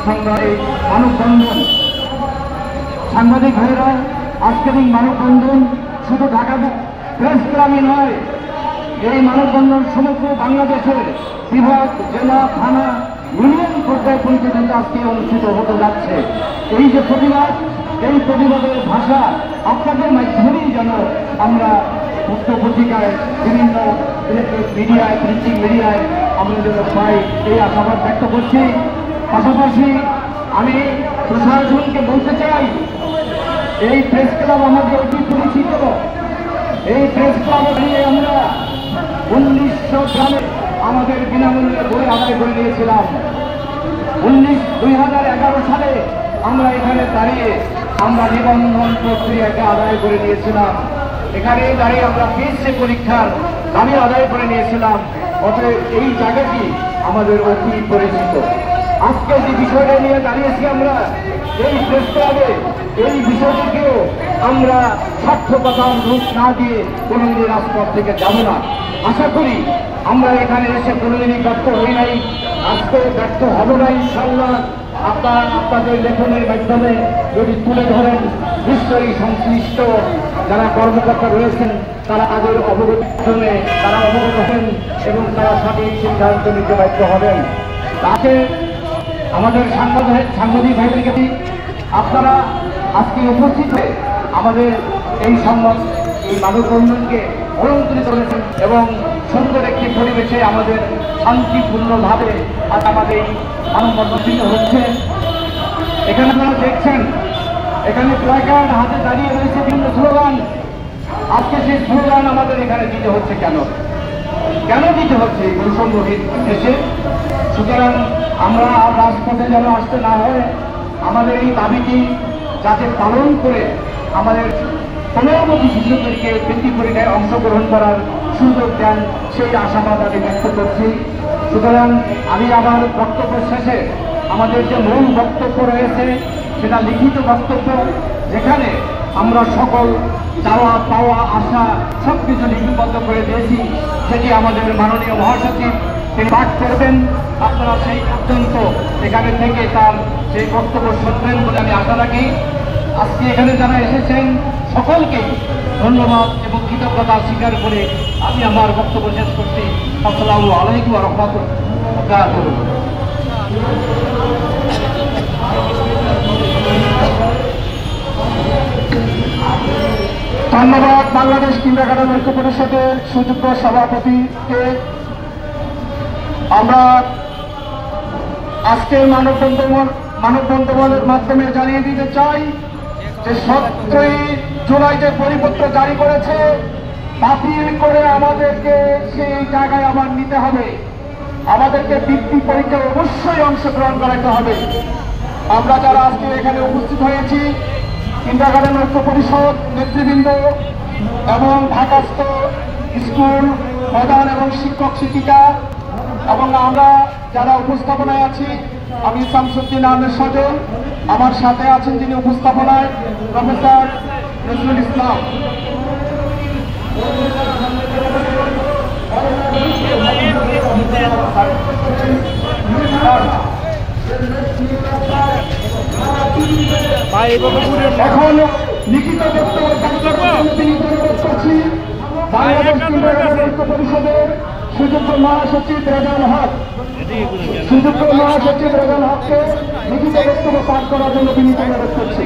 সংগ্রামে মানববন্ধন। সাংবাদিক ভাইরা, আজকের এই মানববন্ধন শুধু ঢাকা প্রেস ক্লাবই নয়, এই মানববন্ধন সমগ্র বাংলাদেশের বিভাগ, জেলা, থানা, ইউনিয়ন পর্যায়ে পরিচালিত আজকে অনুষ্ঠিত হতে যাচ্ছে। এই যে প্রতিবাদ, এই প্রতিবাদের ভাষা আপনাদের মাধ্যমেই যেন আমরা মুক্ত পত্রিকায়, বিভিন্ন মিডিয়ায়, প্রিন্টিং মিডিয়ায় আমরা যেন পাই, এই আশাবাদ ব্যক্ত করছি। পাশাপাশি আমি প্রশাসনকে বলতে চাই, এই প্রেস ক্লাব আমাদের অতি পরিচিত। এই প্রেস ক্লাব নিয়ে আমরা 1900 গ্রামে আমাদের বিনামূল্যে বই আদায় করে নিয়েছিলাম। 2011 সালে আমরা এখানে দাঁড়িয়ে আমরা নিবন্ধন প্রক্রিয়াকে আদায় করে নিয়েছিলাম। এখানে দাঁড়িয়ে আমরা পিএসসি পরীক্ষার দাবি আদায় করে নিয়েছিলাম। অতএব এই জায়গাটি আমাদের অতি পরিচিত। আজকে যে বিষয়টা নিয়ে দাঁড়িয়েছি আমরা এই প্রেস ক্লাবে, এই বিষয়টিকেও আমরা সার্থকতার রূপ না দিয়ে কোনোদিন রাজপথ থেকে যাব না। আশা করি আমরা এখানে এসে কোনোদিনই ব্যর্থ হই নাই, আজকে ব্যর্থ হব না ইনশাআল্লাহ। আপনারা আপনাদের লেখনের মাধ্যমে যদি তুলে ধরেন, নিশ্চয়ই সংশ্লিষ্ট যারা কর্মকর্তা রয়েছেন তারা আগে অবগত হয়ে তারা অবগত হবেন এবং তারা সঠিক সিদ্ধান্ত নিতে বাধ্য হবেন। তাকে আমাদের সাংবাদিক ভাইদেরকে আপনারা আজকে উপস্থিত হয়ে আমাদের এই মানববন্ধনকে অলঙ্কৃত করেছেন এবং সুন্দর একটি পরিবেশে আমাদের শান্তিপূর্ণভাবে আজ আমাদের এই মানববন্ধন হচ্ছে। এখানে আপনারা দেখছেন, এখানে প্ল্যাকার্ড হাতে দাঁড়িয়ে রয়েছে বিভিন্ন স্লোগান। আজকে সেই স্লোগান আমাদের এখানে দিতে হচ্ছে কেন দিতে হচ্ছে এই বৈষম্যহীন দেশে? সুতরাং আমরা আর রাজপথে যেন আসতে না হয়, আমাদের এই দাবিটি যাতে পালন করে আমাদের 15 শিশুদেরকে বৃত্তি পরীক্ষায় অংশগ্রহণ করার সুযোগ দেন, সেই আশাবাদ আমি ব্যক্ত করছি। সুতরাং আমি আমার বক্তব্য শেষে আমাদের যে মূল বক্তব্য রয়েছে সেটা লিখিত বক্তব্য, যেখানে আমরা সকল চাওয়া পাওয়া আশা সব কিছু লিপিবদ্ধ করে দিয়েছি, সেটি আমাদের মাননীয় মহাসচিব তিনি পাঠ করবেন। আপনারা সেই পর্যন্ত এখানে থেকে তার সেই বক্তব্য শুনবেন বলে আমি আশা রাখি। আজকে এখানে যারা এসেছেন সকলকেই ধন্যবাদ এবং কৃতজ্ঞতা স্বীকার করে আমি আমার বক্তব্য শেষ করছি। আসসালামু আলাইকুম ওয়া রাহমাতুল্লাহ। ধন্যবাদ বাংলাদেশ কিন্ডারগার্টেন ঐক্য পরিষদের সুযোগ্য সভাপতিকে। আমরা আজকের মানববন্ধনের মাধ্যমে জানিয়ে দিতে চাই যে 17 জুলাই যে পরিপত্র জারি করেছে বাতিল করে আমাদেরকে সেই জায়গায় আবার নিতে হবে। আমাদেরকে বৃত্তি পরীক্ষায় অবশ্যই অংশগ্রহণ করাতে হবে। আমরা যারা আজকে এখানে উপস্থিত হয়েছি, কিন্ডারগার্টেন ঐক্য পরিষদ নেতৃবৃন্দ এবং ঢাকাস্থ স্কুল প্রধান এবং শিক্ষক শিক্ষিকা এবং আমরা যারা উপস্থাপনায় আছি, আমি শামসুদ্দিন আহমেদ সজল, আমার সাথে আছেন যিনি উপস্থাপনায় প্রফেসর নজরুল ইসলাম। এখন লিখিত বক্তব্য করছি বাংলাদেশ কিন্ডারগার্টেন ঐক্য পরিষদের সুযোগ্য মহাসচিব রেজাউল হক। সুযোগ্য মহাসচিব রেজাউল হককে লিখিত বক্তব্য পাঠ করার জন্য বিনীত অনুরোধ করছি।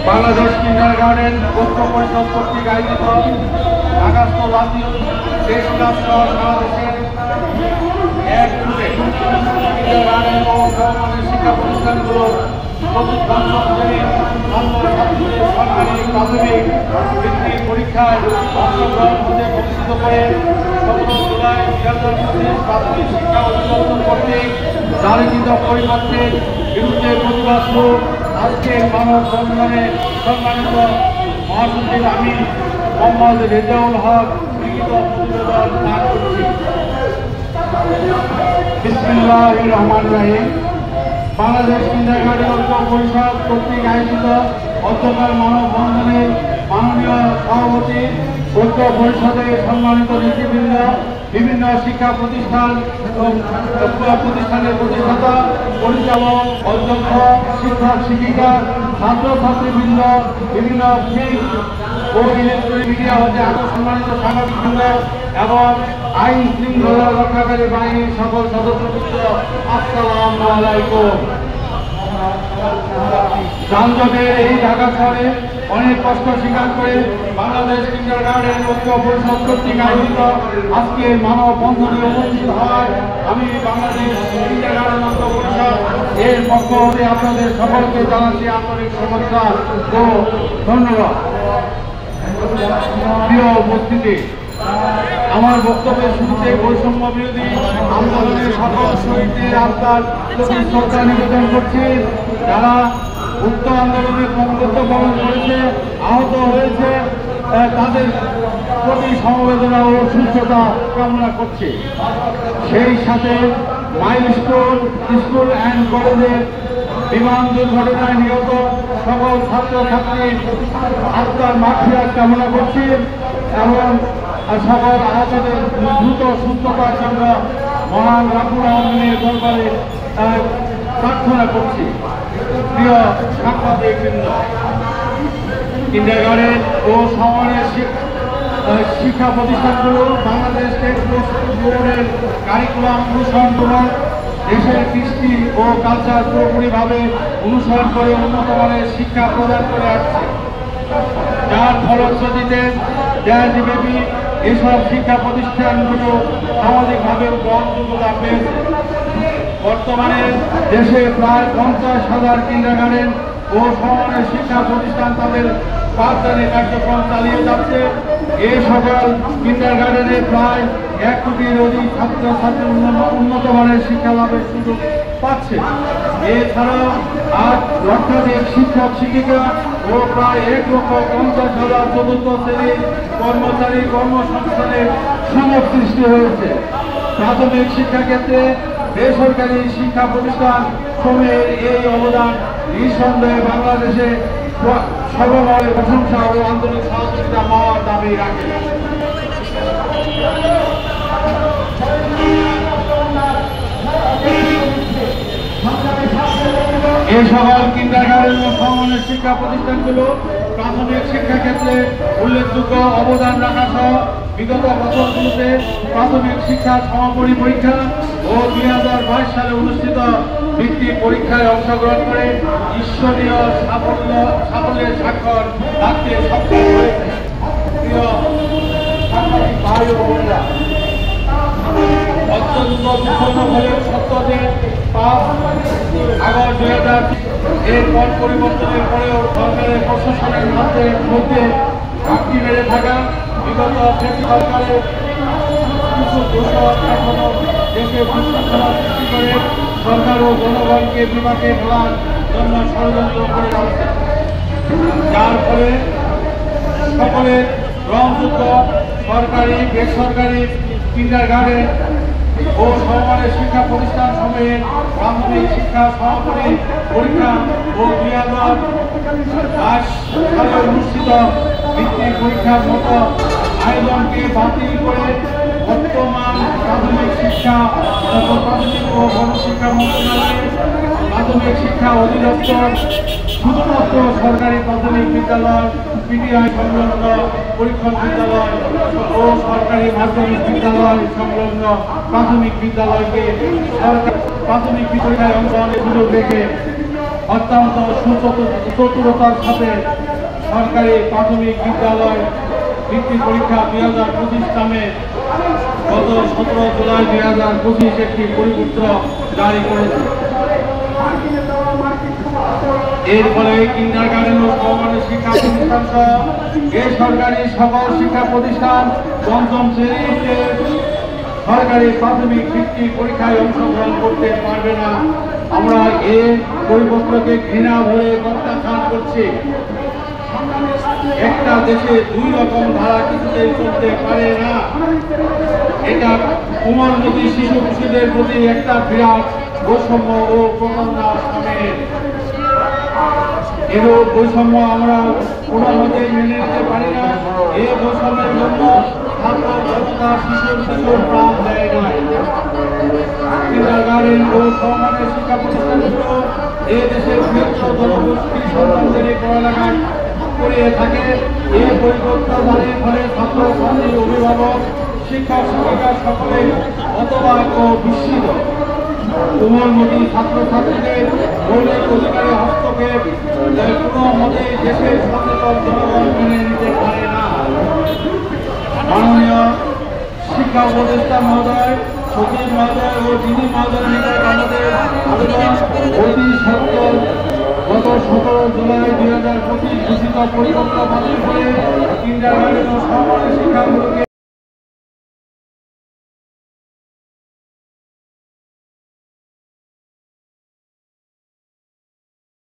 বাংলাদেশ কিন্ডারগার্টেন ঐক্য পরিষদ কর্তৃক আয়োজিত ঢাকাস্থ জাতীয় দেশ রাষ্ট্র বাংলাদেশের এক জুড়ে কিন্ডারগার্টেন ও সহকারী শিক্ষা প্রতিষ্ঠানগুলোর চতুর্থ শ্রেণীর সরকারি প্রাথমিক বৃত্তি পরীক্ষায় অংশগ্রহণ হতে ঘোষিত করে 17 জুলাই 2025 প্রাথমিক শিক্ষা অধিদপ্তর কর্তৃক জারিকৃত পরিপত্রের বিরুদ্ধে প্রতিবাদ আজকে মানববন্ধনে সম্মানিত মহাসচিব আমি মোহাম্মদ রেজাউল হক লিখিত প্রতিবেদন দান করছি। বিসমিল্লাহির রহমানির রহিম। বাংলাদেশ কিন্ডারগার্টেন ঐক্য পরিষদ কর্তৃক আয়োজিত অধ্যকার মানববন্ধনে মাননীয় সভাপতি, ঐক্য পরিষদের সম্মানিত নেতৃবৃন্দ, বিভিন্ন শিক্ষা প্রতিষ্ঠান প্রতিষ্ঠানের প্রতিষ্ঠাতা, পরিচালক, অধ্যক্ষ, শিক্ষক শিক্ষিকা, ছাত্রছাত্রীবৃন্দ, বিভিন্ন ও ইলেকট্রনিক মিডিয়া হতে আগত সম্মানিত সাংবাদিকবৃন্দ এবং আইন শৃঙ্খলা রক্ষাকারী বাহিনীর সকল সদস্যবৃন্দ, আসসালামু আলাইকুম। যানজটের এই ঢাকা শহরে অনেক কষ্ট স্বীকার করে বাংলাদেশ কিন্ডারগার্টেন ঐক্য পরিষদ কর্তৃক আয়োজিত আজকের মানববন্ধনে উপস্থিত হয় আমি বাংলাদেশ কিন্ডারগার্টেন ঐক্য পরিষদ এর পক্ষ হতে আপনাদের সকলকে জানাচ্ছি আন্তরিক শুভেচ্ছা ও ধন্যবাদ। প্রিয় উপস্থিতি, আমার বক্তব্যের শুরুতে বৈষম্য বিরোধী আন্দোলনের সকল শহীদদের আত্মার প্রতি শ্রদ্ধা নিবেদন করছি। যারা উক্ত আন্দোলনে পঙ্গুত্ব বরণ করেছে, আহত হয়েছে, তাদের প্রতি সমবেদনা ও সুস্থতা কামনা করছি। সেই সাথে মাইলস্টোন স্কুল অ্যান্ড কলেজের বিমান দুর্ঘটনায় নিহত সকল ছাত্রছাত্রীর আত্মার মাগফিরাত কামনা করছি এবং সকল আহতদের দ্রুত সুস্থতার জন্য মহান রাব্বুল আলামিনের দরবারে প্রার্থনা করছি। প্রিয় সাংবাদিকবৃন্দ, কিন্ডারগার্টেন ও সমমানের শিক্ষা প্রতিষ্ঠানগুলো বাংলাদেশ টেক্সট বোর্ডের কারিকুলাম অনুসরণ করে দেশের কৃষ্টি ও কালচার পুরোপুরিভাবে অনুসরণ করে উন্নত মানের শিক্ষা প্রদান করে আসছে, যার ফলশ্রুতিতে দেশব্যাপী এসব শিক্ষা প্রতিষ্ঠানগুলো সামাজিকভাবে গ্রহণযোগ্যতা পেয়েছে। বর্তমানে দেশে প্রায় 50,000 কিন্ডারগার্টেন ও সমমানের শিক্ষা প্রতিষ্ঠান তাদের পাঠদানের কার্যক্রম চালিয়ে যাচ্ছে। এই সকল কিন্ডারগার্টেনে প্রায় 1 কোটির অধিক ছাত্রছাত্রী উন্নত মানের শিক্ষা লাভের সুযোগ পাচ্ছে। এছাড়াও 8 লক্ষাধিক শিক্ষক শিক্ষিকা ও প্রায় 1,50,000 চতুর্থ শ্রেণীর কর্মচারী কর্মসংস্থানের সুযোগ সৃষ্টি হয়েছে। প্রাথমিক শিক্ষা ক্ষেত্রে বেসরকারি শিক্ষা প্রতিষ্ঠান সমূহের এই অবদান নিঃসন্দেহে বাংলাদেশে সর্বময় প্রশংসা ও আন্তরিক সহযোগিতা পাওয়ার দাবি রাখে। এই সকল কিন্ডারগার্টেন ও সমমানের শিক্ষা প্রতিষ্ঠানগুলো প্রাথমিক শিক্ষা ক্ষেত্রে উল্লেখযোগ্য অবদান রাখা সহ বিগত বছরগুলোতে প্রাথমিক শিক্ষা সমাপনী পরীক্ষা ও 2022 সালে অনুষ্ঠিত বৃত্তি পরীক্ষায় অংশগ্রহণ করে ঈশ্বরীয় সাফল্যের স্বাক্ষর রাখতে সক্ষম হয়েছে। প্রিয় সাংবাদিক ভাই ও বোনেরা, অত্যন্ত দুঃখজনক সত্য যে 5 আগস্ট 2000 এর পর পরিবর্তনের পরেও সরকারের প্রশাসনের মধ্যে ঘাটতি বেড়ে থাকা বিগত সরকারের কিছু দোষর এখনো দেশে বিশৃঙ্খলা সৃষ্টি করে সরকার ও জনগণকে বিপাকে ফেলার জন্য ষড়যন্ত্র করে যাচ্ছে, যার ফলে সকলের গ্রহণযোগ্য সরকারি বেসরকারি কিন্ডারগার্টেন ও সমমানের শিক্ষা প্রতিষ্ঠান সমূহের প্রাথমিক শিক্ষা সমাপনী পরীক্ষা ও 2022 সালে অনুষ্ঠিত বৃত্তি পরীক্ষার মতো আয়োজনকে বাতিল করে বর্তমান প্রাথমিক শিক্ষা প্রাথমিক ও গণশিক্ষা মন্ত্রণালয়ের প্রাথমিক শিক্ষা অধিদপ্তর শুধুমাত্র সরকারি প্রাথমিক বিদ্যালয়, পিটিআই সংলগ্ন পরীক্ষণ বিদ্যালয় ও সরকারি মাধ্যমিক বিদ্যালয় সংলগ্ন প্রাথমিক বিদ্যালয়কে সরকার প্রাথমিক পরীক্ষায় অংশগ্রহণের সুযোগ রেখে অত্যন্ত চতুরতার সাথে সরকারি প্রাথমিক বিদ্যালয় বৃত্তি পরীক্ষা 2025 নামে গত 17 জুলাই 2025 একটি পরিপত্র জারি করেছে। এর ফলে কিন্ডারগার্টেন ও সমমানের শিক্ষা প্রতিষ্ঠান সহ বেসরকারি সকল শিক্ষা প্রতিষ্ঠান 5ম শ্রেণীতে সরকারি প্রাথমিক বৃত্তি পরীক্ষায় অংশগ্রহণ করতে পারবে না আমরা এই পরিপত্রকে ঘৃণা ভরে প্রত্যাখ্যান করছি। একটা দেশে দুই রকম ধারা কিছুতেই চলতে পারে না। এটা কোমলমতি শিশু কিশোরদের প্রতি একটা বিরাট বৈষম্য ও প্রতারণার সামিল। এরূপ বৈষম্য আমরা কোনো মতেই মেনে নিতে পারি না। এই বৈষম্যের জন্য ছাত্র জনতা শিশু প্রাণ দেয় নাই। কিন্ডারগার্টেন ও সমমানের শিক্ষা প্রতিষ্ঠানগুলো এই দেশের বৃহত্তর জনগোষ্ঠী সন্তানদের পড়ালেখা করিয়ে থাকে। এই পরিবর্তন দাঁড়িয়ে ফলে ছাত্র ছাত্রী, অভিভাবক, শিক্ষক শিক্ষিকা সকলে হতবাক ও বিস্মিত। কোমলমতি ছাত্রছাত্রীদের মৌলিক অধিকারে হস্তক্ষেপ কোনো মতেই দেশের সচেতন জনগণ মেনে নিতে পারে না। মাননীয় শিক্ষা উপদেষ্টা মহোদয়, সচিব মহোদয় ও ডিজি মহোদয়ের নিকট আমাদের আবেদন অতি সত্তর গত 17 জুলাই 2025 ঘোষিত পরিপত্র বাতিল করে কিন্ডারগার্টেন ও সমমানের শিক্ষাগুলোকে